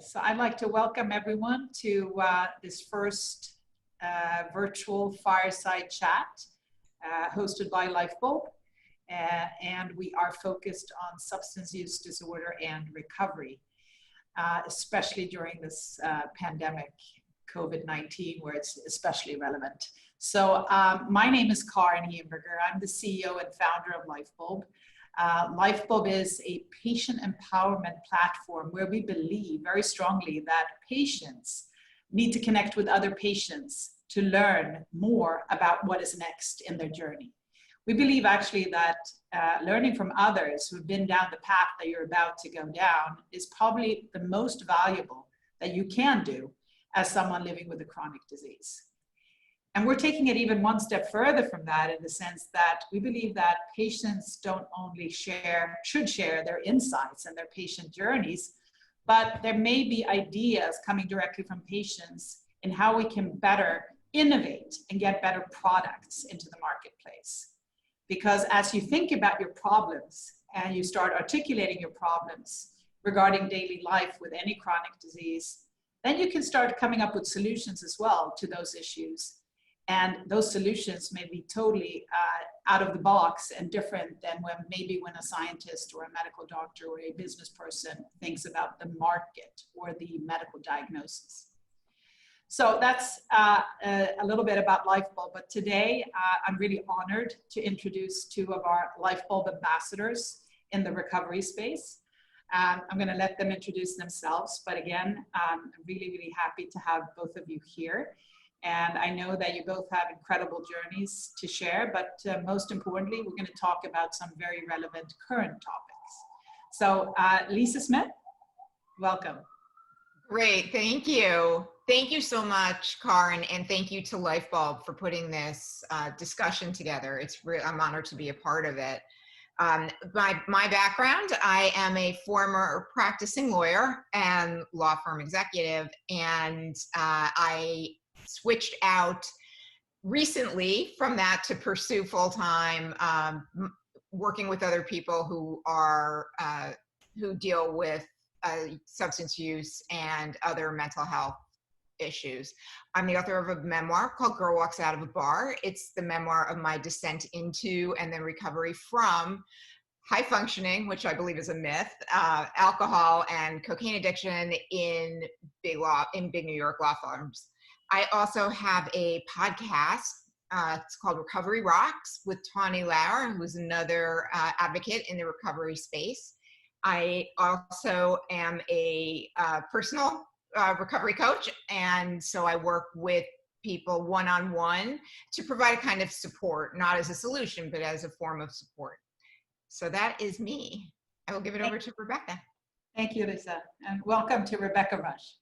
So I'd like to welcome everyone to this first virtual fireside chat hosted by Lifebulb. And we are focused on substance use disorder and recovery, especially during this pandemic, COVID-19, where it's especially relevant. So my name is Karin Heimberger. I'm the CEO and founder of Lifebulb. Lifebulb is a patient empowerment platform where we believe very strongly that patients need to connect with other patients to learn more about what is next in their journey. We believe actually that learning from others who've been down the path that you're about to go down is probably the most valuable that you can do as someone living with a chronic disease. And we're taking it even one step further from that in the sense that we believe that patients don't only should share their insights and their patient journeys, but there may be ideas coming directly from patients in how we can better innovate and get better products into the marketplace. Because as you think about your problems and you start articulating your problems regarding daily life with any chronic disease, then you can start coming up with solutions as well to those issues. And those solutions may be totally out of the box and different than when a scientist or a medical doctor or a business person thinks about the market or the medical diagnosis. So that's a little bit about Lifebulb, but today I'm really honored to introduce two of our Lifebulb ambassadors in the recovery space. I'm going to let them introduce themselves, but again, I'm really, really happy to have both of you here. And I know that you both have incredible journeys to share, but most importantly, we're going to talk about some very relevant current topics. So Lisa Smith, welcome. Great, thank you. Thank you so much, Karin, and thank you to Lifebulb for putting this discussion together. I'm honored to be a part of it. My background, I am a former practicing lawyer and law firm executive, and I switched out recently from that to pursue full-time working with other people who deal with substance use and other mental health issues. I'm the author of a memoir called Girl Walks Out of a Bar. It's the memoir of my descent into and then recovery from high functioning, which I believe is a myth, alcohol and cocaine addiction in big New York law firms. I also have a podcast. It's called Recovery Rocks with Tawny Lauer, who's another advocate in the recovery space. I also am a personal recovery coach, and so I work with people one-on-one to provide a kind of support, not as a solution, but as a form of support. So that is me. I will give it over to Rebecca. Thank you, Lisa, and welcome to Rebecca Rush.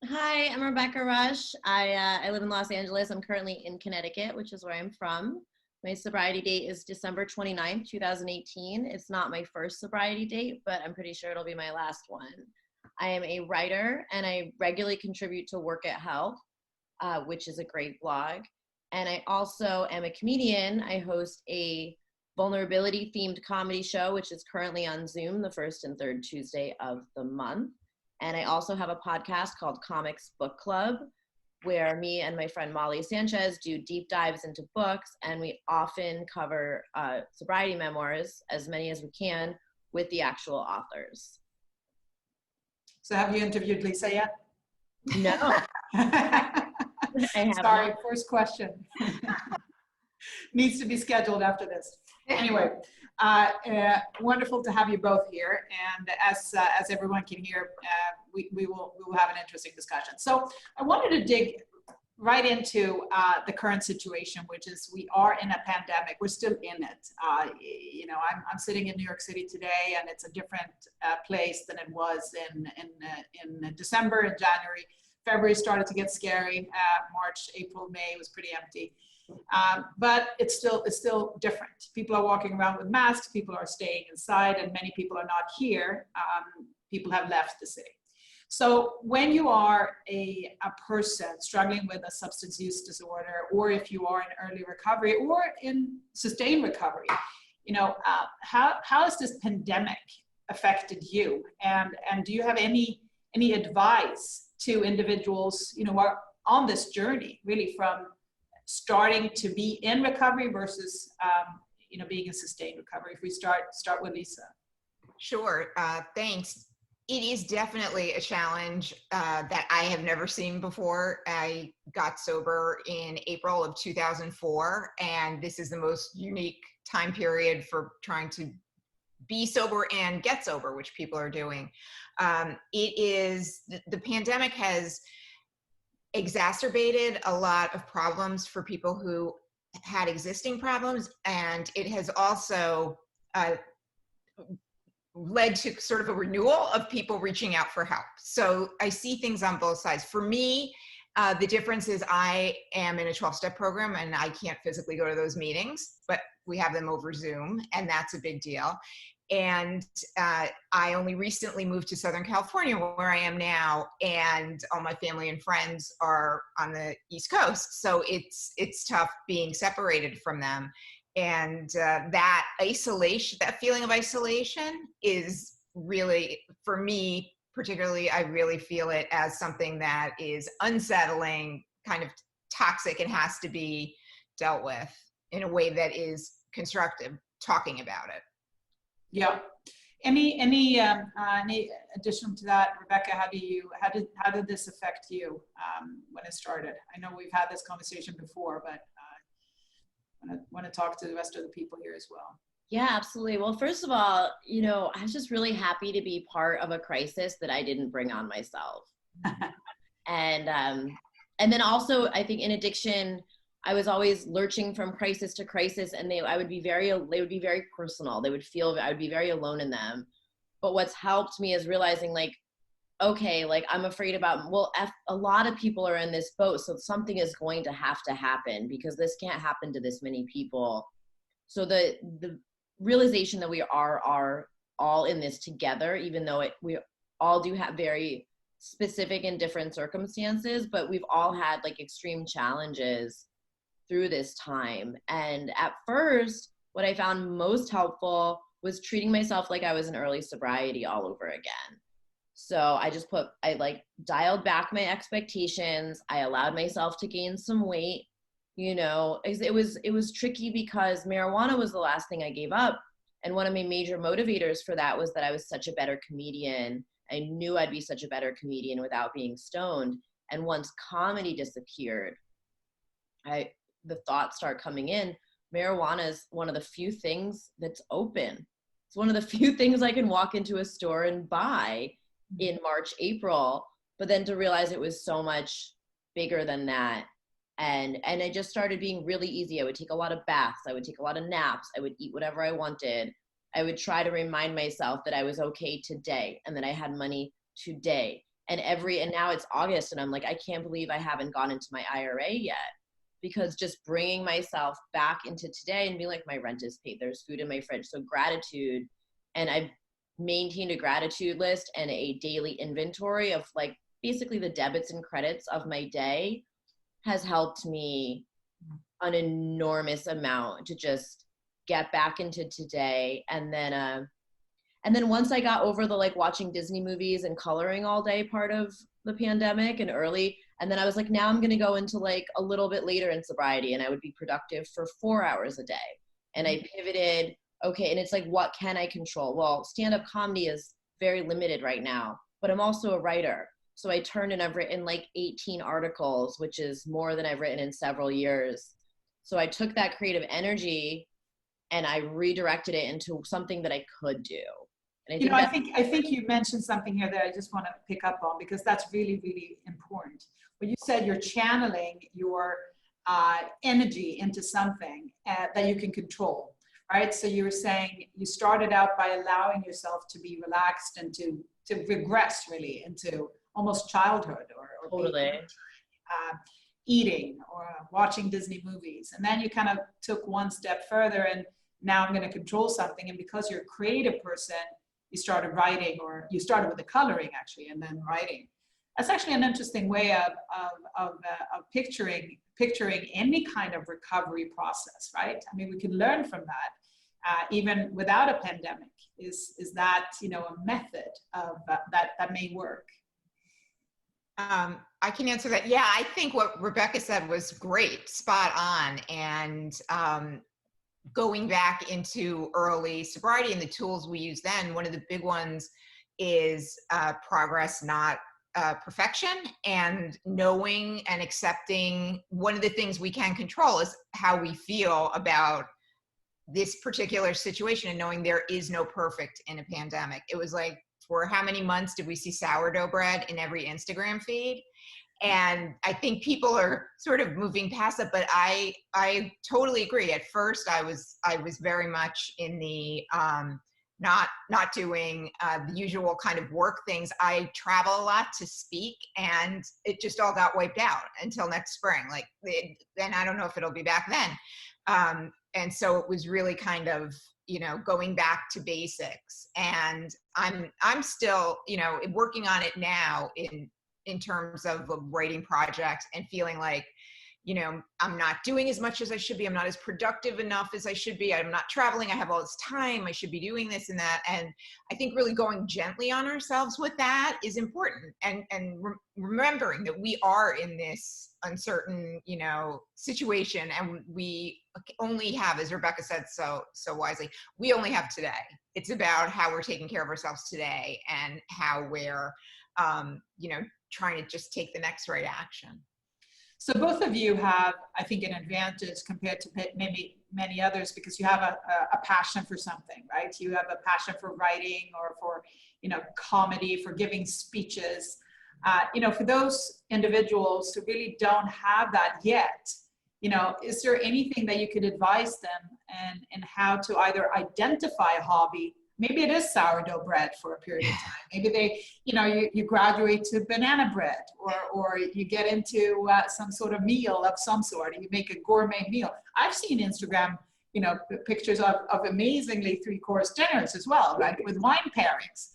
Hi, I'm Rebecca Rush. I live in Los Angeles. I'm currently in Connecticut, which is where I'm from. My sobriety date is December 29th, 2018. It's not my first sobriety date, but I'm pretty sure it'll be my last one. I am a writer, and I regularly contribute to Work at Health, which is a great blog. And I also am a comedian. I host a vulnerability-themed comedy show, which is currently on Zoom the first and third Tuesday of the month. And I also have a podcast called Comics Book Club, where me and my friend Molly Sanchez do deep dives into books, and we often cover sobriety memoirs, as many as we can, with the actual authors. So have you interviewed Lisa yet? No. I have Sorry, not. first question. Needs to be scheduled after this. Anyway, wonderful to have you both here, and as everyone can hear, we will have an interesting discussion. So I wanted to dig right into the current situation, which is we are in a pandemic. We're still in it. You know, I'm sitting in New York City today, and it's a different place than it was in December and January. February started to get scary. March, April, May was pretty empty. But it's still different. People are walking around with masks, people are staying inside, and many people are not here. People have left the city. So when you are a person struggling with a substance use disorder, or if you are in early recovery or in sustained recovery, you know, how has this pandemic affected you, and do you have any advice to individuals, you know, who are on this journey, really from starting to be in recovery versus you know, being in sustained recovery? If we start with Lisa. Sure. Thanks. It is definitely a challenge that I have never seen before. I got sober in April of 2004, and this is the most unique time period for trying to be sober and get sober, which people are doing. The pandemic has exacerbated a lot of problems for people who had existing problems, and it has also led to sort of a renewal of people reaching out for help. So I see things on both sides. For me, the difference is I am in a 12-step program and I can't physically go to those meetings, but we have them over Zoom, and that's a big deal. And I only recently moved to Southern California, where I am now, and all my family and friends are on the East Coast. So it's tough being separated from them. And that isolation, that feeling of isolation is really, for me particularly, I really feel it as something that is unsettling, kind of toxic, and has to be dealt with in a way that is constructive, talking about it. Yeah. Any addition to that, Rebecca? How did this affect you when it started? I know we've had this conversation before, but I want to talk to the rest of the people here as well. Yeah, absolutely. Well, first of all, you know, I was just really happy to be part of a crisis that I didn't bring on myself. And then also, I think in addiction, I was always lurching from crisis to crisis, and they would be very personal. I would be very alone in them. But what's helped me is realizing, like, okay, like, I'm afraid about, well, a lot of people are in this boat, so something is going to have to happen, because this can't happen to this many people. So the realization that we are all in this together, even though we all do have very specific and different circumstances, but we've all had like extreme challenges through this time. And at first, what I found most helpful was treating myself like I was in early sobriety all over again. So I dialed back my expectations. I allowed myself to gain some weight. You know, it was tricky because marijuana was the last thing I gave up. And one of my major motivators for that was that I was such a better comedian. I knew I'd be such a better comedian without being stoned. And once comedy disappeared, the thoughts start coming in. Marijuana is one of the few things that's open. It's one of the few things I can walk into a store and buy in March, April, but then to realize it was so much bigger than that. And it just started being really easy. I would take a lot of baths. I would take a lot of naps. I would eat whatever I wanted. I would try to remind myself that I was okay today and that I had money today. And now it's August, and I'm like, I can't believe I haven't gone into my IRA yet, because just bringing myself back into today and being like, my rent is paid, there's food in my fridge. So gratitude. And I've maintained a gratitude list and a daily inventory of like basically the debits and credits of my day has helped me an enormous amount to just get back into today. And then once I got over the like watching Disney movies and coloring all day part of the pandemic and early, and then I was like, now I'm going to go into like a little bit later in sobriety, and I would be productive for 4 hours a day. And I pivoted. Okay. And it's like, what can I control? Well, stand-up comedy is very limited right now, but I'm also a writer. So I turned and I've written like 18 articles, which is more than I've written in several years. So I took that creative energy and I redirected it into something that I could do. And I think you mentioned something here that I just want to pick up on, because that's really, really important. When you said you're channeling your energy into something that you can control. Right. So you were saying you started out by allowing yourself to be relaxed and to regress really into almost childhood or totally. Eating or watching Disney movies. And then you kind of took one step further, and now I'm going to control something. And because you're a creative person, you started writing, or you started with the coloring actually, and then writing. That's actually an interesting way of picturing any kind of recovery process, right? I mean, we can learn from that. even without a pandemic? Is that, you know, a method of that may work? I can answer that. Yeah, I think what Rebecca said was great, spot on. And going back into early sobriety and the tools we use then, one of the big ones is progress, not perfection, and knowing and accepting one of the things we can control is how we feel about this particular situation, and knowing there is no perfect in a pandemic. It was like, for how many months did we see sourdough bread in every Instagram feed? And I think people are sort of moving past it, but I totally agree. At first, I was very much in the not doing the usual kind of work things. I travel a lot to speak, and it just all got wiped out until next spring. Like, then I don't know if it'll be back then. And so it was really kind of, you know, going back to basics. And I'm still, you know, working on it now in terms of a writing project, and feeling like, you know, I'm not doing as much as I should be. I'm not as productive enough as I should be. I'm not traveling. I have all this time. I should be doing this and that. And I think really going gently on ourselves with that is important. And remembering that we are in this uncertain, you know, situation, and we only have, as Rebecca said so wisely, we only have today. It's about how we're taking care of ourselves today, and how we're, you know, trying to just take the next right action. So both of you have, I think, an advantage compared to maybe many others, because you have a passion for something, right? You have a passion for writing, or for, you know, comedy, for giving speeches. You know, for those individuals who really don't have that yet, you know, is there anything that you could advise them in how to either identify a hobby? Maybe it is sourdough bread for a period of time. Maybe they, you know, you graduate to banana bread, or you get into some sort of meal of some sort, and you make a gourmet meal. I've seen Instagram, you know, pictures of amazingly 3-course dinners as well, right, with wine pairings.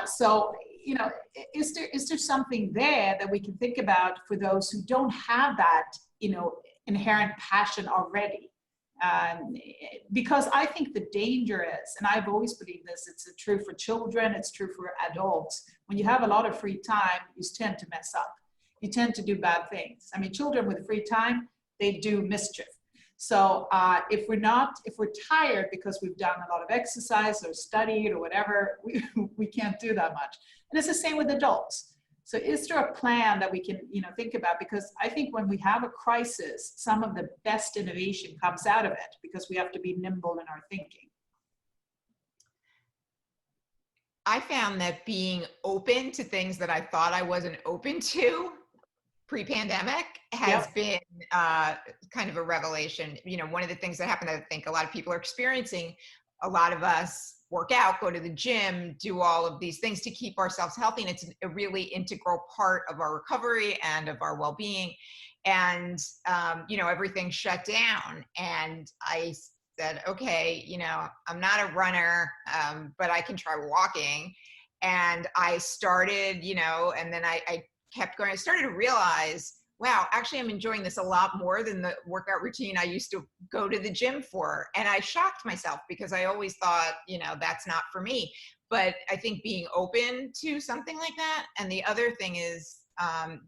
So, you know, is there something there that we can think about for those who don't have that, you know, inherent passion already? Because I think the danger is, and I've always believed this, it's true for children, it's true for adults, when you have a lot of free time, you tend to mess up. You tend to do bad things. I mean, children with free time, they do mischief. So if we're tired because we've done a lot of exercise or studied or whatever, we can't do that much. And it's the same with adults. So is there a plan that we can, you know, think about? Because I think when we have a crisis, some of the best innovation comes out of it, because we have to be nimble in our thinking. I found that being open to things that I thought I wasn't open to pre-pandemic has been kind of a revelation. You know, one of the things that happened that I think a lot of people are experiencing, a lot of us work out, go to the gym, do all of these things to keep ourselves healthy. And it's a really integral part of our recovery and of our well-being. And, you know, everything shut down. And I said, okay, you know, I'm not a runner, but I can try walking. And I started, you know, and then I kept going. I started to realize, wow, actually I'm enjoying this a lot more than the workout routine I used to go to the gym for. And I shocked myself, because I always thought, you know, that's not for me. But I think being open to something like that. And the other thing is,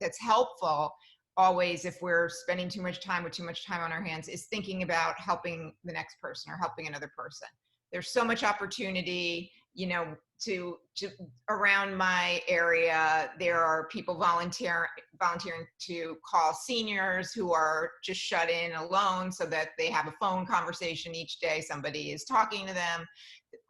that's helpful always, if we're spending too much time on our hands, is thinking about helping the next person or helping another person. There's so much opportunity, you know, to around my area. There are people volunteering to call seniors who are just shut in alone, so that they have a phone conversation each day. Somebody is talking to them,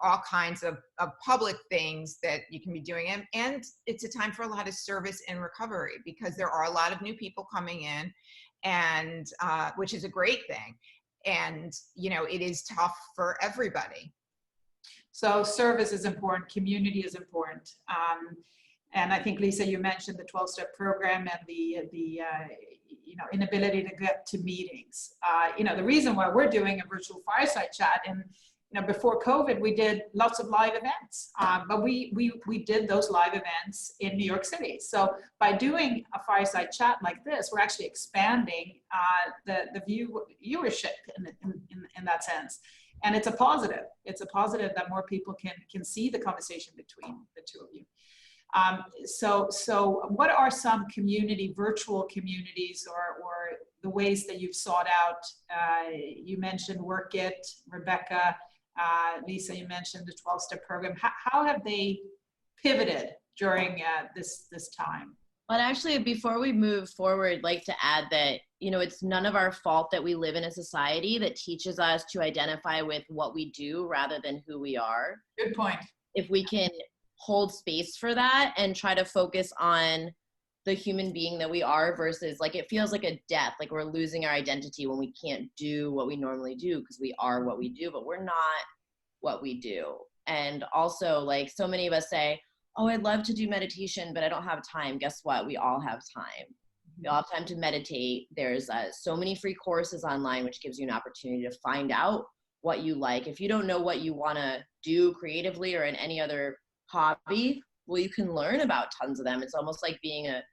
all kinds of public things that you can be doing. And it's a time for a lot of service and recovery, because there are a lot of new people coming in, and which is a great thing. And, you know, it is tough for everybody. So service is important, community is important. And I think, Lisa, you mentioned the 12-step program and the you know, inability to get to meetings. You know, the reason why we're doing a virtual fireside chat, and, you know, before COVID, we did lots of live events, but we did those live events in New York City. So by doing a fireside chat like this, we're actually expanding the viewership in that sense. And it's a positive. It's a positive that more people can see the conversation between the two of you. So what are some virtual communities or the ways that you've sought out? You mentioned WorkIt, Rebecca, Lisa, you mentioned the 12-step program. How have they pivoted during this time? But actually, before we move forward, I'd like to add that, it's none of our fault that we live in a society that teaches us to identify with what we do rather than who we are. Good point. If we can hold space for that and try to focus on the human being that we are versus it feels like a death, like we're losing our identity when we can't do what we normally do because we are what we do, but we're not what we do. And also so many of us say, oh, I'd love to do meditation, but I don't have time. Guess what? We all have time. We all have time to meditate. There's so many free courses online, which gives you an opportunity to find out what you like. If you don't know what you want to do creatively or in any other hobby, well, you can learn about tons of them. It's almost like being a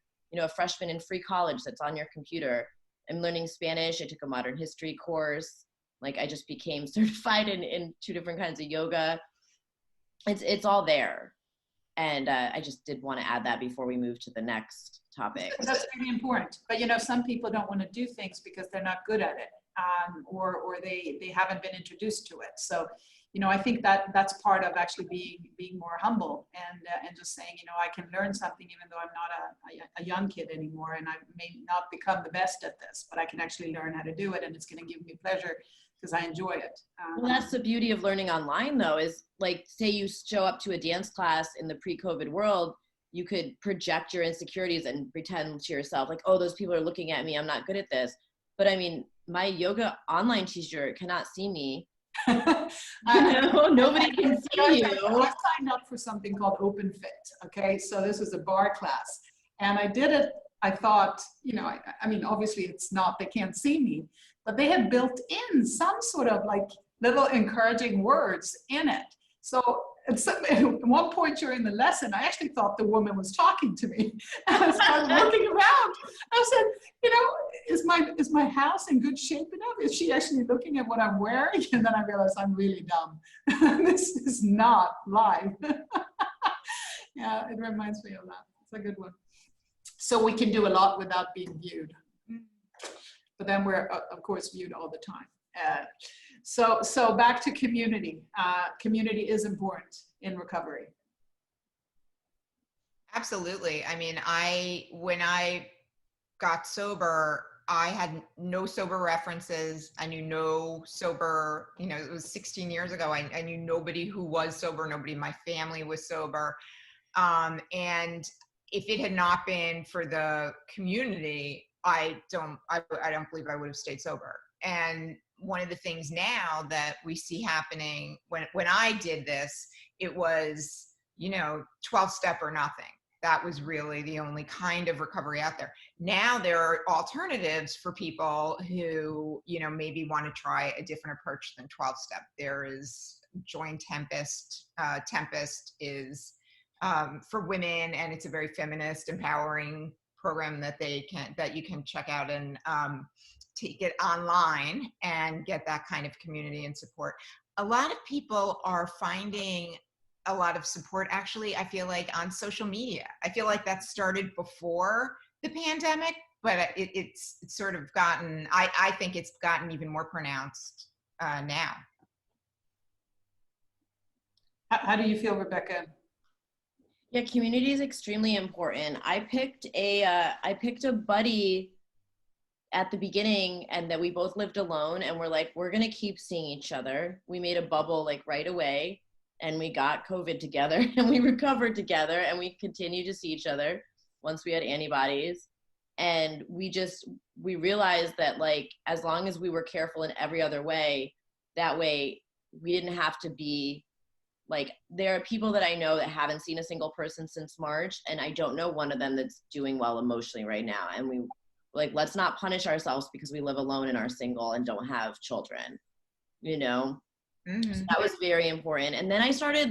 freshman in free college that's on your computer. I'm learning Spanish. I took a modern history course. I just became certified in 2 different kinds of yoga. It's all there. And I just did want to add that before we move to the next topic. That's really important. But some people don't want to do things because they're not good at it, or they haven't been introduced to it. So, I think that's part of actually being more humble and just saying, I can learn something even though I'm not a young kid anymore, and I may not become the best at this, but I can actually learn how to do it, and it's going to give me pleasure because I enjoy it. Well, that's the beauty of learning online, though, is say you show up to a dance class in the pre-COVID world, you could project your insecurities and pretend to yourself oh, those people are looking at me, I'm not good at this. But I mean, my yoga online teacher cannot see me. Nobody can see you. I signed up for something called Open Fit. Okay, so this was a bar class, and I did it. I thought, I mean, obviously it's not, they can't see me, but they had built in some sort of little encouraging words in it. So at one point during the lesson, I actually thought the woman was talking to me. And I started looking around. I said, is my house in good shape enough? Is she actually looking at what I'm wearing? And then I realized I'm really dumb. This is not live. Yeah, it reminds me of that. It's a good one. So we can do a lot without being viewed. But then we're, of course, viewed all the time. So back to community. Community is important in recovery. Absolutely. I mean, when I got sober, I had no sober references. I knew no sober, it was 16 years ago. I knew nobody who was sober. Nobody in my family was sober. And if it had not been for the community, I don't believe I would have stayed sober. And one of the things now that we see happening when I did this, it was, 12-step or nothing. That was really the only kind of recovery out there. Now there are alternatives for people who, maybe want to try a different approach than 12-step. There is Join Tempest. Tempest is for women, and it's a very feminist, empowering program that you can check out and take it online and get that kind of community and support. A lot of people are finding a lot of support, actually, I feel like on social media. I feel like that started before the pandemic, but it's sort of gotten, I think it's gotten even more pronounced now. How do you feel, Rebecca? Yeah, community is extremely important. I picked a buddy at the beginning, and that we both lived alone, and we're gonna keep seeing each other. We made a bubble right away, and we got COVID together, and we recovered together, and we continued to see each other once we had antibodies. And we realized that as long as we were careful in every other way, that way we didn't have to be there are people that I know that haven't seen a single person since March, and I don't know one of them that's doing well emotionally right now. And we let's not punish ourselves because we live alone and are single and don't have children, Mm-hmm. So that was very important. And then I started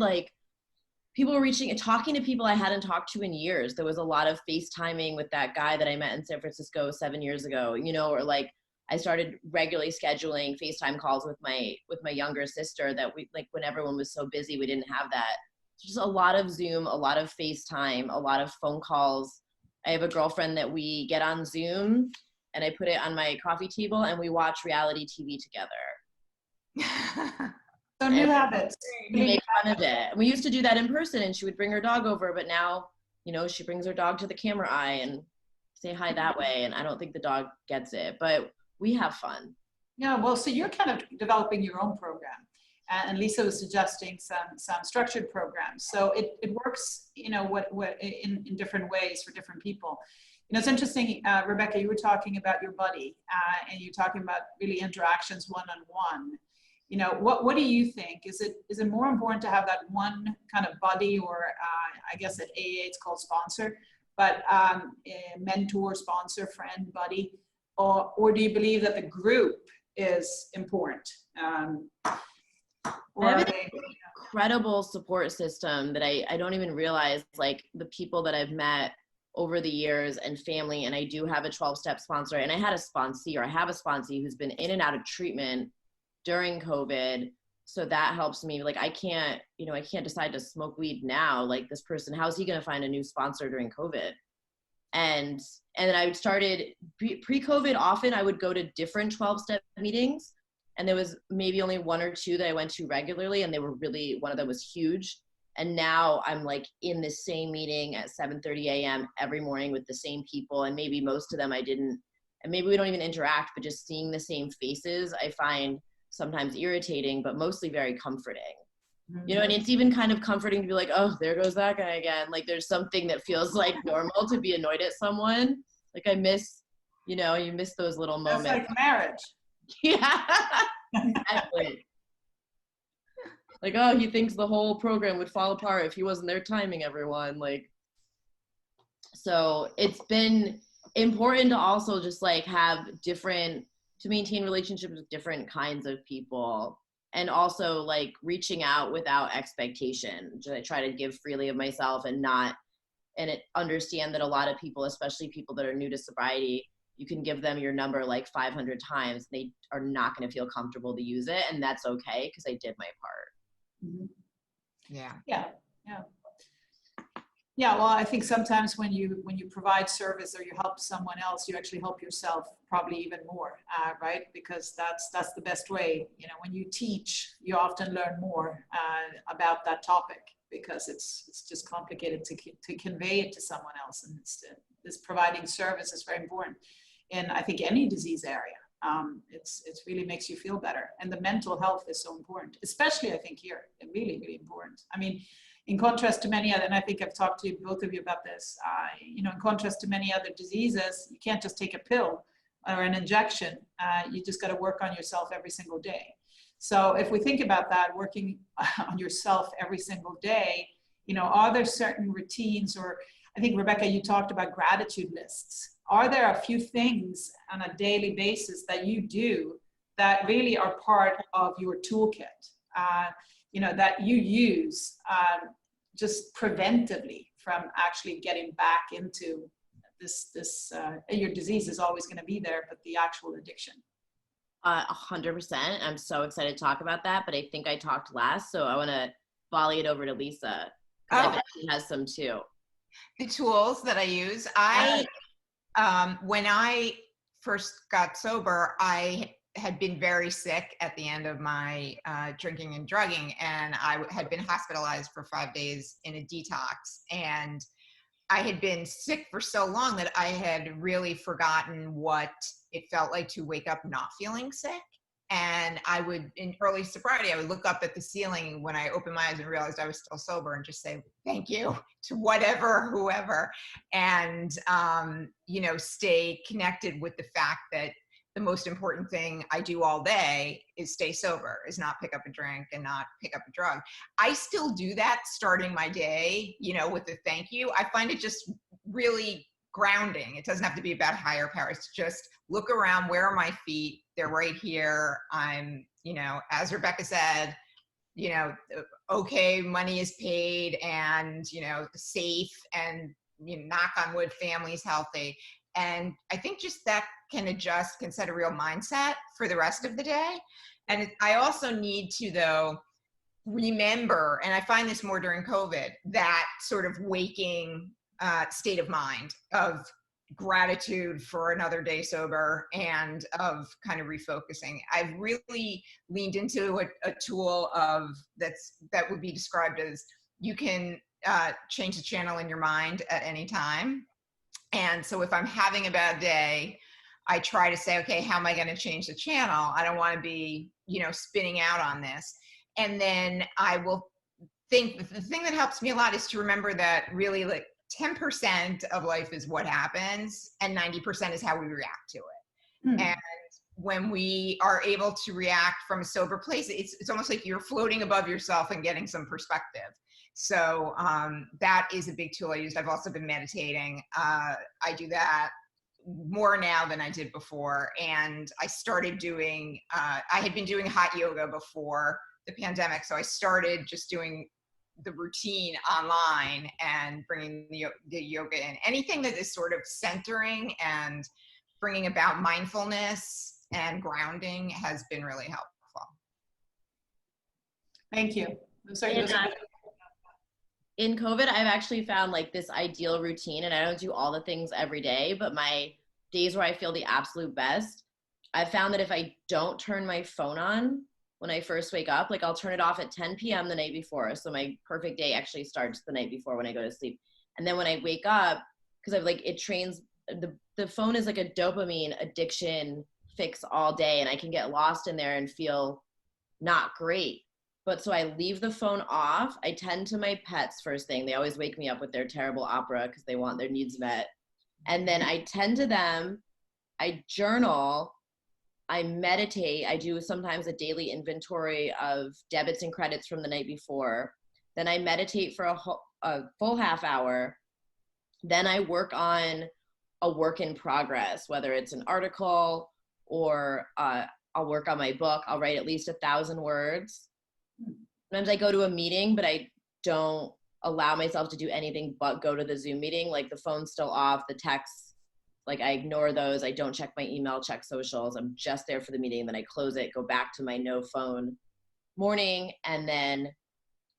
people were talking to people I hadn't talked to in years. There was a lot of FaceTiming with that guy that I met in San Francisco 7 years ago, or I started regularly scheduling FaceTime calls with my younger sister that we, like, when everyone was so busy, we didn't have that. Just a lot of Zoom, a lot of FaceTime, a lot of phone calls. I have a girlfriend that we get on Zoom and I put it on my coffee table and we watch reality TV together. So new habits. We make fun of it. We used to do that in person and she would bring her dog over, but now, you know, she brings her dog to the camera eye and say hi that way. And I don't think the dog gets it, but we have fun. Yeah, well, so you're kind of developing your own program. And Lisa was suggesting some structured programs. So it works, you know, what in different ways for different people. You know, it's interesting, Rebecca, you were talking about your buddy and you're talking about really interactions one-on-one. You know, what do you think? Is it more important to have that one kind of buddy, or I guess at AA it's called sponsor, but a mentor, sponsor, friend, buddy, or do you believe that the group is important? I have an incredible support system that I don't even realize, like the people that I've met over the years and family, and I do have a 12-step sponsor, and I have a sponsee who's been in and out of treatment during COVID. So that helps me. Like I can't decide to smoke weed now. Like this person, how's he going to find a new sponsor during COVID? And then I started pre-COVID often I would go to different 12-step meetings. And there was maybe only one or two that I went to regularly, and they were really, one of them was huge. And now I'm like in the same meeting at 7:30 a.m. every morning with the same people, and maybe most of them I didn't, and maybe we don't even interact, but just seeing the same faces I find sometimes irritating, but mostly very comforting. Mm-hmm. You know, and it's even kind of comforting to be like, oh, there goes that guy again. Like there's something that feels like normal to be annoyed at someone. Like I miss, you know, you miss those little moments. That's like marriage. Yeah, exactly. Like, oh, he thinks the whole program would fall apart if he wasn't there timing everyone. Like, so it's been important to also just like have to maintain relationships with different kinds of people, and also like reaching out without expectation. I try to give freely of myself and understand that a lot of people, especially people that are new to sobriety, you can give them your number like 500 times. They are not going to feel comfortable to use it. And that's okay, because I did my part. Mm-hmm. Yeah. Yeah, well, I think sometimes when you provide service or you help someone else, you actually help yourself probably even more, right? Because that's the best way. You know, when you teach, you often learn more about that topic, because it's just complicated to convey it to someone else. And this providing service is very important in, I think, any disease area. It really makes you feel better. And the mental health is so important, especially I think here, really, really important. I mean, in contrast to many other, and I think I've talked to both of you about this, you know, in contrast to many other diseases, you can't just take a pill or an injection. You just got to work on yourself every single day. So if we think about that, working on yourself every single day, you know, are there certain routines, or I think, Rebecca, you talked about gratitude lists. Are there a few things on a daily basis that you do that really are part of your toolkit, you know, that you use just preventively from actually getting back into this your disease is always going to be there, but the actual addiction? 100%. I'm so excited to talk about that, but I think I talked last, so I want to volley it over to Lisa. I bet she has some too. The tools that I use, when I first got sober, I had been very sick at the end of my drinking and drugging, and I had been hospitalized for 5 days in a detox. And I had been sick for so long that I had really forgotten what it felt like to wake up not feeling sick. And I would, in early sobriety, I would look up at the ceiling when I opened my eyes and realized I was still sober, and just say, thank you to whoever, and, you know, stay connected with the fact that the most important thing I do all day is stay sober, is not pick up a drink and not pick up a drug. I still do that starting my day, you know, with the thank you. I find it just really grounding. It doesn't have to be about higher powers. Just look around. Where are my feet? They're right here. I'm, you know, as Rebecca said, you know, okay, money is paid and, you know, safe, and, you know, knock on wood, family's healthy. And I think just that can set a real mindset for the rest of the day. And I also need to, though, remember, and I find this more during COVID, that sort of waking state of mind of gratitude for another day sober and of kind of refocusing. I've really leaned into a tool that would be described as you can change the channel in your mind at any time. And so if I'm having a bad day, I try to say, okay, how am I going to change the channel? I don't want to be, spinning out on this. And then I will think the thing that helps me a lot is to remember that really like 10% of life is what happens and 90% is how we react to it. And when we are able to react from a sober place, it's almost like you're floating above yourself and getting some perspective. So that is a big tool I used. I've also been meditating. I do that more now than I did before. And I started doing, I had been doing hot yoga before the pandemic. So I started just doing the routine online and bringing the yoga in. Anything that is sort of centering and bringing about mindfulness and grounding has been really helpful. Thank you. I'm sorry. In COVID, I've actually found like this ideal routine, and I don't do all the things every day, but my days where I feel the absolute best, I've found that if I don't turn my phone on when I first wake up, like I'll turn it off at 10 p.m. the night before. So my perfect day actually starts the night before when I go to sleep. And then when I wake up, because I've like, it trains, the phone is like a dopamine addiction fix all day, and I can get lost in there and feel not great. But so I leave the phone off. I tend to my pets first thing. They always wake me up with their terrible opera because they want their needs met. And then I tend to them. I journal. I meditate. I do sometimes a daily inventory of debits and credits from the night before. Then I meditate for a full half hour. Then I work on a work in progress, whether it's an article or I'll work on my book. I'll write at least 1,000 words. Sometimes I go to a meeting, but I don't allow myself to do anything but go to the Zoom meeting. Like the phone's still off, the texts, like I ignore those. I don't check my email, check socials. I'm just there for the meeting. Then I close it, go back to my no phone morning. And then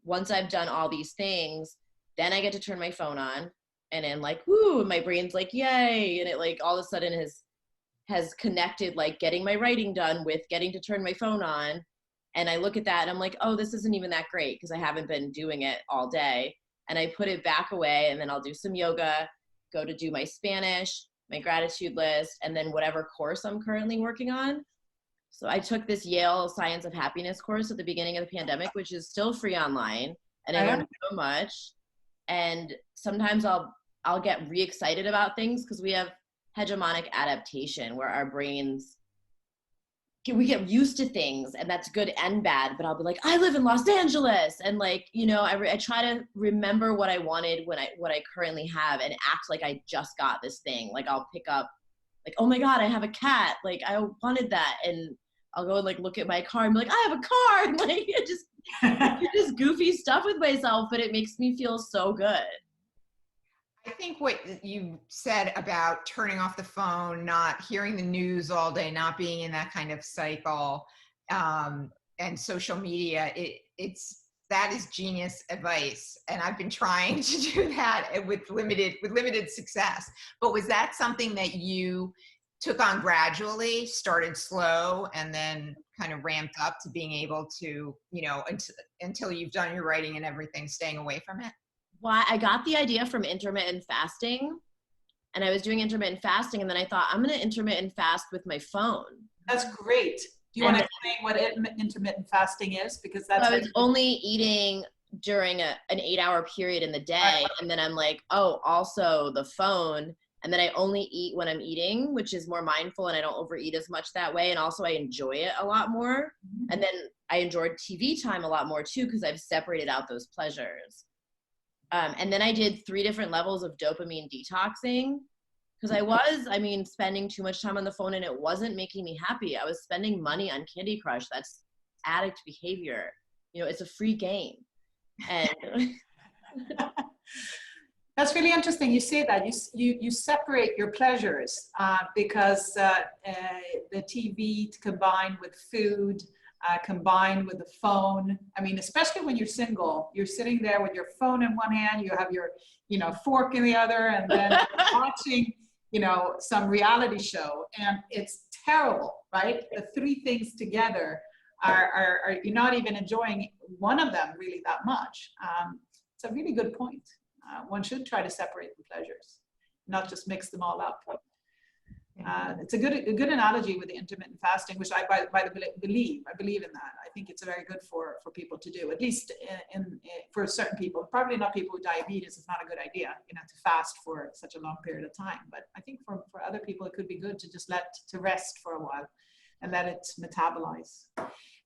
once I've done all these things, then I get to turn my phone on. And then like, woo, my brain's like, yay. And it like all of a sudden has connected like getting my writing done with getting to turn my phone on. And I look at that and I'm like, oh, this isn't even that great because I haven't been doing it all day. And I put it back away, and then I'll do some yoga, go to do my Spanish, my gratitude list, and then whatever course I'm currently working on. So I took this Yale Science of Happiness course at the beginning of the pandemic, which is still free online. And I learned so much. And sometimes I'll get re-excited about things because we have hegemonic adaptation where our brains, we get used to things, and that's good and bad. But I'll be like, I live in Los Angeles, and like, I try to remember what I wanted what I currently have, and act like I just got this thing. Like I'll pick up, like, oh my God, I have a cat. Like I wanted that, and I'll go and like look at my car and be like, I have a car, and like just goofy stuff with myself, but it makes me feel so good. I think what you said about turning off the phone, not hearing the news all day, not being in that kind of cycle, and social media, that is genius advice. And I've been trying to do that with limited success. But was that something that you took on gradually, started slow, and then kind of ramped up to being able to, until you've done your writing and everything, staying away from it? Well, I got the idea from intermittent fasting, and I was doing intermittent fasting, and then I thought, I'm going to intermittent fast with my phone. That's great. Do you want to explain what intermittent fasting is? Because that's I was only eating during an 8-hour period in the day, and then I'm like, oh, also the phone, and then I only eat when I'm eating, which is more mindful, and I don't overeat as much that way, and also I enjoy it a lot more. Mm-hmm. And then I enjoyed TV time a lot more too, because I've separated out those pleasures. And then I did 3 different levels of dopamine detoxing because I was, spending too much time on the phone, and it wasn't making me happy. I was spending money on Candy Crush. That's addict behavior. It's a free game. And That's really interesting. You say that you separate your pleasures because the TV combined with food, combined with the phone. I mean, especially when you're single, you're sitting there with your phone in one hand, you have your, fork in the other, and then watching, some reality show, and it's terrible, right? The three things together are you're not even enjoying one of them really that much. It's a really good point. One should try to separate the pleasures, not just mix them all up. It's a good analogy with the intermittent fasting, which I believe in that. I think it's very good for people to do, at least for certain people. Probably not people with diabetes. It's not a good idea, to fast for such a long period of time. But I think for other people, it could be good to just to rest for a while and let it metabolize.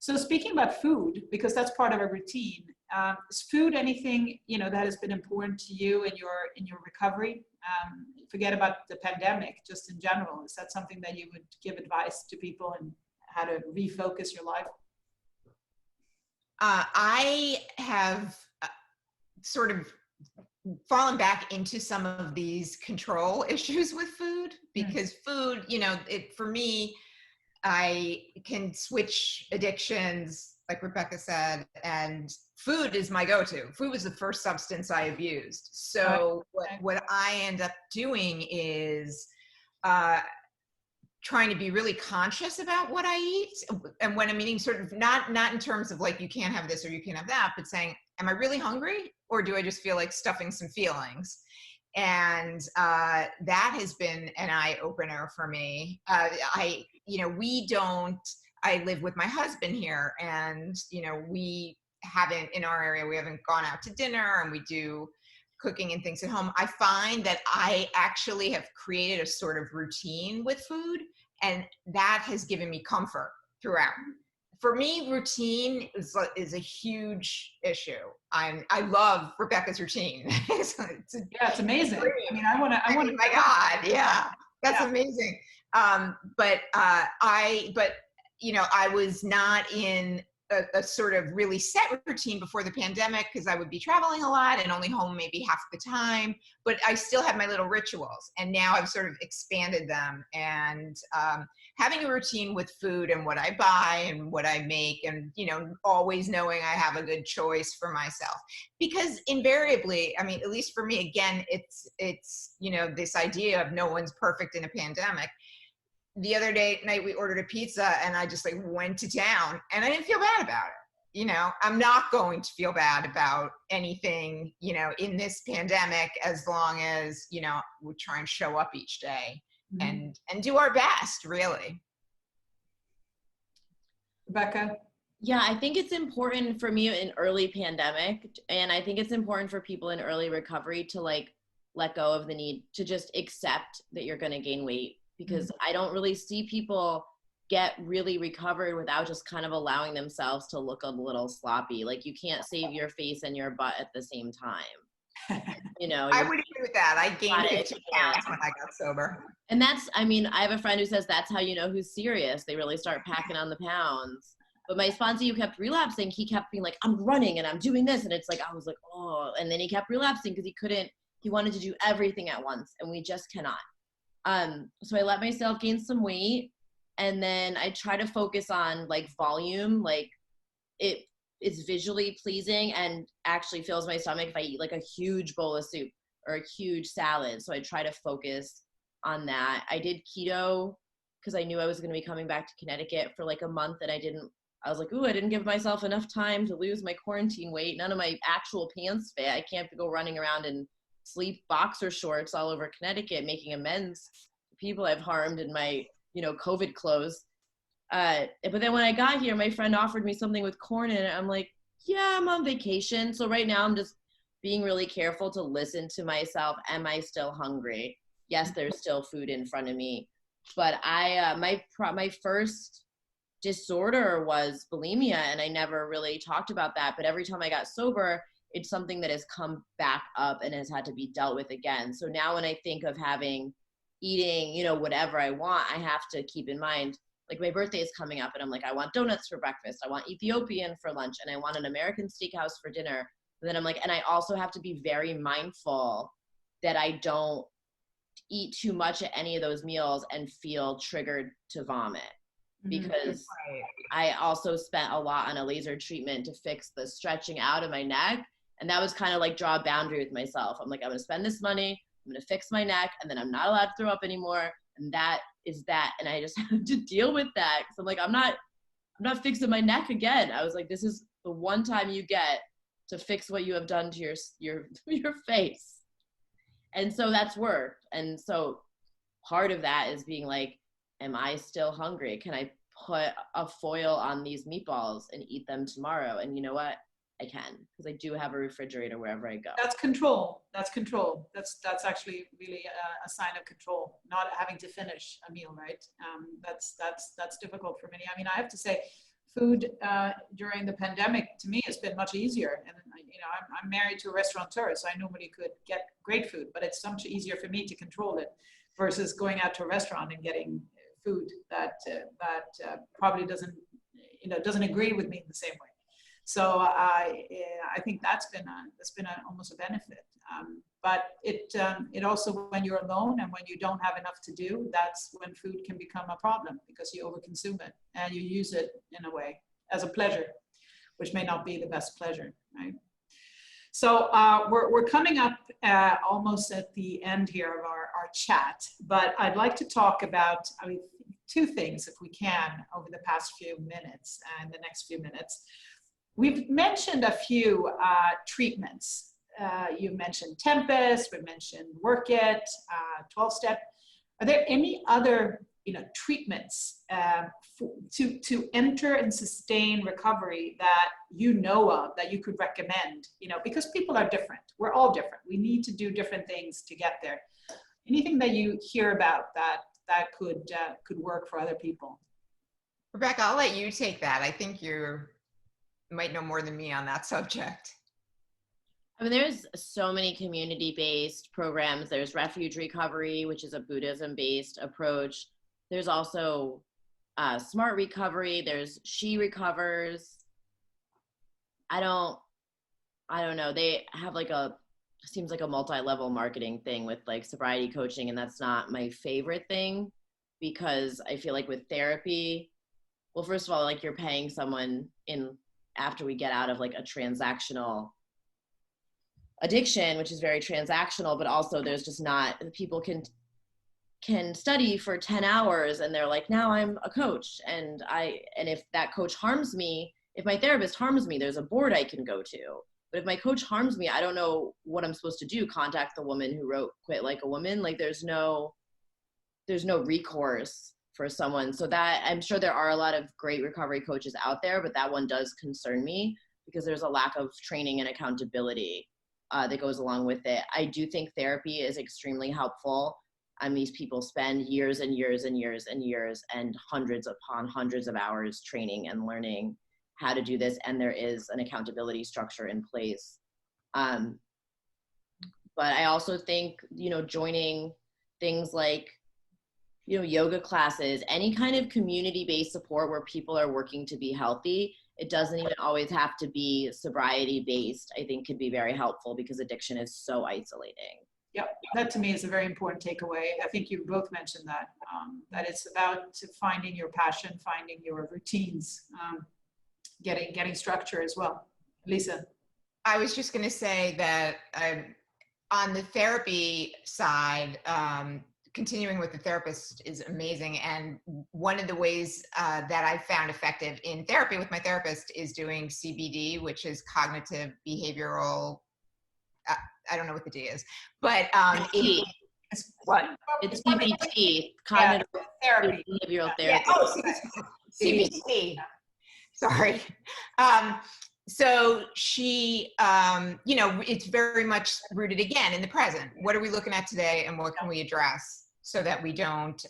So speaking about food, because that's part of a routine, is food anything that has been important to you in your recovery? Forget about the pandemic, just in general. Is that something that you would give advice to people and how to refocus your life? I have sort of fallen back into some of these control issues with food, because food, for me, I can switch addictions, like Rebecca said, and food is my go-to. Food was the first substance I abused. So what I end up doing is trying to be really conscious about what I eat. And when I'm eating, sort of not in terms of like, you can't have this or you can't have that, but saying, am I really hungry, or do I just feel like stuffing some feelings? And that has been an eye-opener for me. I live with my husband here, and we haven't, in our area, we haven't gone out to dinner, and we do cooking and things at home. I find that I actually have created a sort of routine with food, and that has given me comfort throughout. For me, routine is a huge issue. I love Rebecca's routine. it's amazing. I mean, I want to. My God, yeah, that's amazing. But I was not in a sort of really set routine before the pandemic, because I would be traveling a lot and only home maybe half the time, but I still had my little rituals, and now I've sort of expanded them, and having a routine with food and what I buy and what I make, and always knowing I have a good choice for myself, because invariably, I mean, at least for me, again, it's this idea of no one's perfect in a pandemic. The other night we ordered a pizza, and I just went to town, and I didn't feel bad about it. I'm not going to feel bad about anything, in this pandemic, as long as, we try and show up each day and do our best, really. Rebecca? Yeah, I think it's important for me in early pandemic, and I think it's important for people in early recovery to let go of the need to just accept that you're going to gain weight, because I don't really see people get really recovered without just kind of allowing themselves to look a little sloppy. Like, you can't save your face and your butt at the same time. I would agree with that. I gained 15 pounds when I got sober. And I have a friend who says that's how you know who's serious. They really start packing on the pounds. But my sponsor, who kept relapsing, he kept being like, I'm running and I'm doing this. And it's like, I was like, oh. And then he kept relapsing because he wanted to do everything at once. And we just cannot. So I let myself gain some weight, and then I try to focus on volume. It's visually pleasing and actually fills my stomach if I eat a huge bowl of soup or a huge salad. So I try to focus on that. I did keto because I knew I was going to be coming back to Connecticut for a month, and I was like, ooh, I didn't give myself enough time to lose my quarantine weight. None of my actual pants fit. I can't go running around in sleep boxer shorts all over Connecticut, making amends to people I've harmed in my, COVID clothes. But then when I got here, my friend offered me something with corn in it. I'm like, yeah, I'm on vacation. So right now I'm just being really careful to listen to myself. Am I still hungry? Yes, there's still food in front of me. But my first disorder was bulimia, and I never really talked about that. But every time I got sober, it's something that has come back up and has had to be dealt with again. So now when I think of eating, whatever I want, I have to keep in mind, my birthday is coming up, and I'm like, I want donuts for breakfast. I want Ethiopian for lunch, and I want an American steakhouse for dinner. And then I'm like, and I also have to be very mindful that I don't eat too much at any of those meals and feel triggered to vomit. Because I also spent a lot on a laser treatment to fix the stretching out of my neck. And that was kind of like draw a boundary with myself. I'm like, I'm going to spend this money, I'm going to fix my neck, and then I'm not allowed to throw up anymore. And that is that. And I just have to deal with that. Cause I'm like, I'm not fixing my neck again. I was like, this is the one time you get to fix what you have done to your face. And so that's work. And so part of that is being like, am I still hungry? Can I put a foil on these meatballs and eat them tomorrow? And you know what? I can, because I do have a refrigerator wherever I go. That's control. That's control. That's actually really a sign of control, not having to finish a meal, right? That's difficult for many. I mean, I have to say, food during the pandemic to me has been much easier. And you know, I'm married to a restaurateur, so I normally could get great food, but it's so much easier for me to control it versus going out to a restaurant and getting food that probably doesn't agree with me in the same way. So I think that's been almost a benefit. But it also, when you're alone and when you don't have enough to do, that's when food can become a problem, because you overconsume it and you use it in a way as a pleasure, which may not be the best pleasure, right? So we're coming up almost at the end here of our chat, but I'd like to talk about, two things, if we can, over the past few minutes and the next few minutes. We've mentioned a few treatments. You mentioned Tempest, we mentioned Work It, 12-step. Are there any other treatments to enter and sustain recovery that you know of, that you could recommend? Because people are different. We're all different. We need to do different things to get there. Anything that you hear about that could work for other people? Rebecca, I'll let you take that. I think you might know more than me on that subject. I mean, there's so many community-based programs. There's Refuge Recovery, which is a Buddhism-based approach. There's also Smart Recovery. There's She Recovers. I don't know. They have seems like a multi-level marketing thing with like sobriety coaching, and that's not my favorite thing, because I feel like with therapy, well, first of all, like you're paying someone after we get out of like a transactional addiction, which is very transactional, but also there's just not, people can study for 10 hours and they're like, now I'm a coach. And if that coach harms me, if my therapist harms me, there's a board I can go to. But if my coach harms me, I don't know what I'm supposed to do. Contact the woman who wrote Quit Like a Woman. Like there's no recourse for someone. So that, I'm sure there are a lot of great recovery coaches out there, but that one does concern me because there's a lack of training and accountability that goes along with it. I do think therapy is extremely helpful. These people spend years and years and years and years and hundreds upon hundreds of hours training and learning how to do this, and there is an accountability structure in place. But I also think, joining things like, yoga classes, any kind of community-based support where people are working to be healthy, it doesn't even always have to be sobriety-based, I think could be very helpful, because addiction is so isolating. Yep, that to me is a very important takeaway. I think you both mentioned that, that it's about finding your passion, finding your routines, getting structure as well. Lisa? I was just going to say that on the therapy side, continuing with the therapist is amazing. And one of the ways that I found effective in therapy with my therapist is doing CBD, which is cognitive behavioral. I don't know what the D is, but it's CBT, cognitive therapy, behavioral therapy. Yeah. Oh, CBT. Sorry. So she, it's very much rooted again in the present. What are we looking at today, and what can we address so that we don't,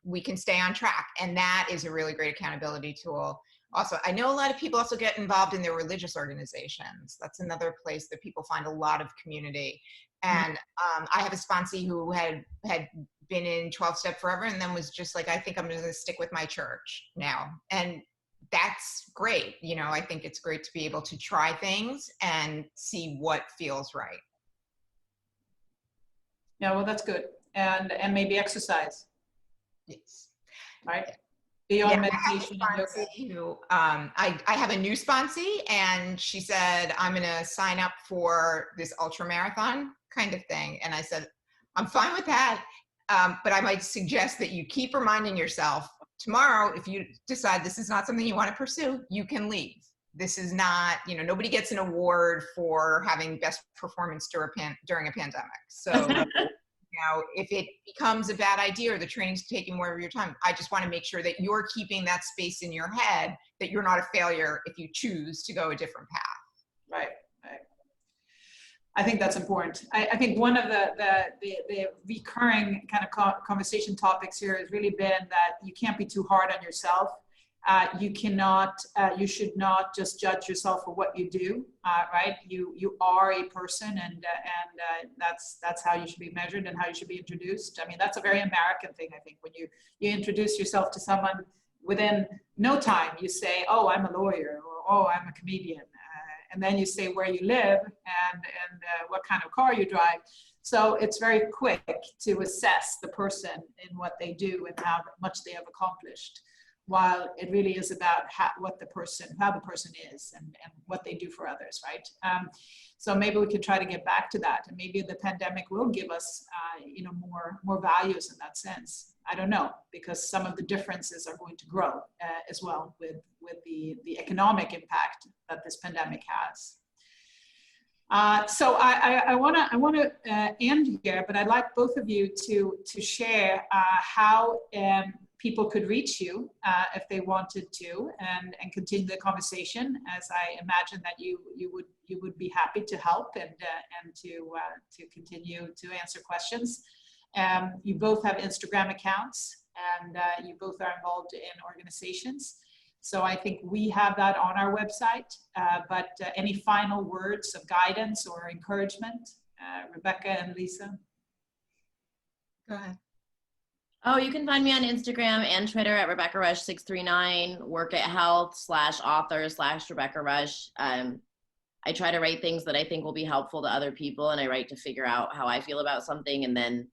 we can stay on track? And that is a really great accountability tool. Also, I know a lot of people also get involved in their religious organizations. That's another place that people find a lot of community. And I have a sponsee who had been in 12-step forever, and then was just like, I think I'm going to stick with my church now. And that's great. I think it's great to be able to try things and see what feels right. Yeah, well, that's good. And maybe exercise, Yes. right? Beyond Yeah, meditation and yoga. I have a new sponsee, and she said, I'm going to sign up for this ultra marathon kind of thing. And I said, I'm fine with that. But I might suggest that you keep reminding yourself tomorrow, if you decide this is not something you want to pursue, you can leave. This is not, nobody gets an award for having best performance during a pandemic. So if it becomes a bad idea or the training's taking more of your time, I just want to make sure that you're keeping that space in your head, that you're not a failure if you choose to go a different path. Right. I think that's important. I think one of the recurring kind of conversation topics here has really been that you can't be too hard on yourself. You should not just judge yourself for what you do, right? You are a person, and that's how you should be measured and how you should be introduced. I mean, that's a very American thing, I think. When you introduce yourself to someone, within no time you say, oh, I'm a lawyer, or oh, I'm a comedian, and then you say where you live and what kind of car you drive. So it's very quick to assess the person in what they do and how much they have accomplished, while it really is about how the person is and what they do for others, right? So maybe we could try to get back to that, and maybe the pandemic will give us, more values in that sense. I don't know, because some of the differences are going to grow as well with the economic impact that this pandemic has. So I want to end here, but I'd like both of you to share how people could reach you if they wanted to, and continue the conversation, as I imagine that you would be happy to help and to continue to answer questions. You both have Instagram accounts, and you both are involved in organizations. So I think we have that on our website, but any final words of guidance or encouragement, Rebecca and Lisa? Go ahead. Oh, you can find me on Instagram and Twitter at Rebecca Rush 639, work at health/author/Rebecca Rush. I try to write things that I think will be helpful to other people, and I write to figure out how I feel about something and then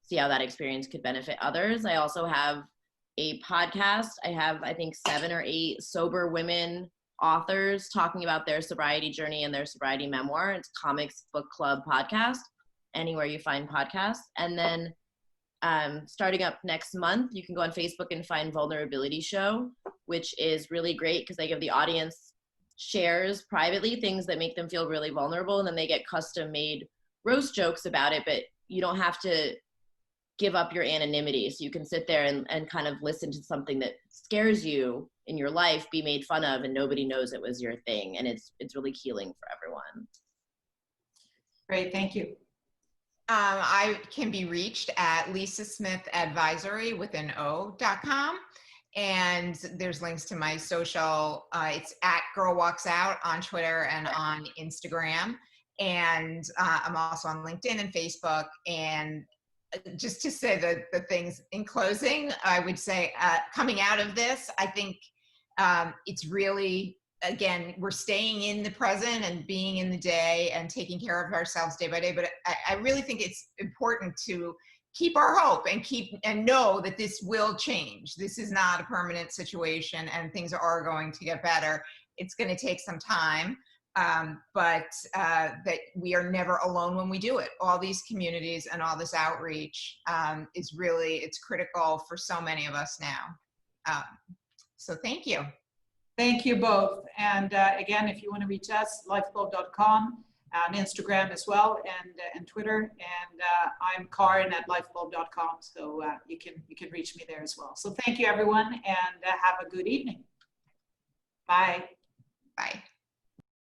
see how that experience could benefit others. I also have a podcast. I have, I think, 7 or 8 sober women authors talking about their sobriety journey and their sobriety memoir. It's Comics Book Club Podcast, anywhere you find podcasts. And then starting up next month, you can go on Facebook and find Vulnerability Show, which is really great because they give the audience shares privately things that make them feel really vulnerable, and then they get custom made roast jokes about it, but you don't have to give up your anonymity. So you can sit there and kind of listen to something that scares you in your life be made fun of, and nobody knows it was your thing. And it's really healing for everyone. Great, thank you. I can be reached at lisasmithadvisory.com. And there's links to my social. It's at Girl Walks Out on Twitter and on Instagram. And I'm also on LinkedIn and Facebook. And just to say the things in closing, I would say coming out of this, I think it's really, again, we're staying in the present and being in the day and taking care of ourselves day by day. But I really think it's important to keep our hope and know that this will change. This is not a permanent situation, and things are going to get better. It's going to take some time, but that we are never alone when we do it. All these communities and all this outreach is really, it's critical for so many of us now. So thank you. Thank you both. And again, if you want to reach us, lifebulb.com, on Instagram as well, and Twitter. And I'm Karin at lifebulb.com, so you can reach me there as well. So thank you, everyone, and have a good evening. Bye. Bye.